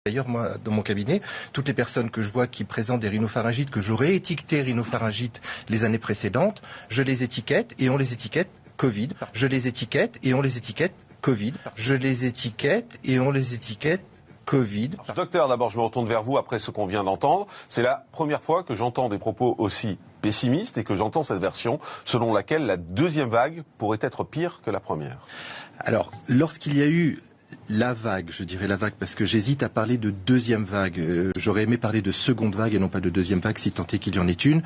D'ailleurs, moi, dans mon cabinet, toutes les personnes que je vois qui présentent des rhinopharyngites, que j'aurais étiqueté rhinopharyngite les années précédentes, je les étiquette et on les étiquette Covid. Je les étiquette et on les étiquette Covid. Je les étiquette et on les étiquette Covid. Docteur, d'abord, je me retourne vers vous après ce qu'on vient d'entendre. C'est la première fois que j'entends des propos aussi pessimistes et que j'entends cette version selon laquelle la deuxième vague pourrait être pire que la première. Alors, lorsqu'il y a eu la vague, je dirais la vague, parce que j'hésite à parler de deuxième vague. J'aurais aimé parler de seconde vague et non pas de deuxième vague, si tant est qu'il y en ait une.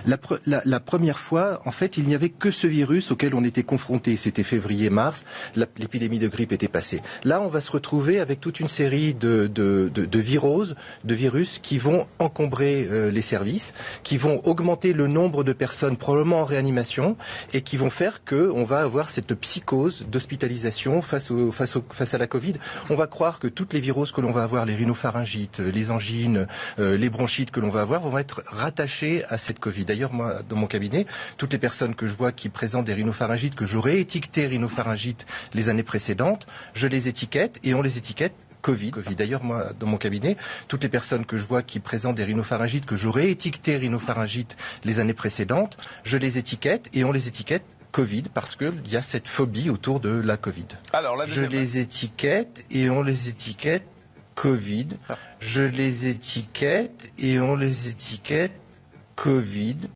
La première fois, en fait, il n'y avait que ce virus auquel on était confronté. C'était février-mars, l'épidémie de grippe était passée. Là, on va se retrouver avec toute une série de virus qui vont encombrer les services, qui vont augmenter le nombre de personnes probablement en réanimation et qui vont faire qu'on va avoir cette psychose d'hospitalisation face à la Covid. On va croire que toutes les viroses que l'on va avoir, les rhinopharyngites, les angines, les bronchites que l'on va avoir, vont être rattachées à cette Covid. D'ailleurs, moi, dans mon cabinet, toutes les personnes que je vois qui présentent des rhinopharyngites, que j'aurais étiqueté rhinopharyngites les années précédentes, je les étiquette et on les étiquette Covid. D'ailleurs, moi, dans mon cabinet, toutes les personnes que je vois qui présentent des rhinopharyngites, que j'aurais étiqueté rhinopharyngites les années précédentes, je les étiquette et on les étiquette Covid, parce qu'il y a cette phobie autour de la Covid. Alors, je les étiquette et on les étiquette Covid. Je les étiquette et on les étiquette Covid.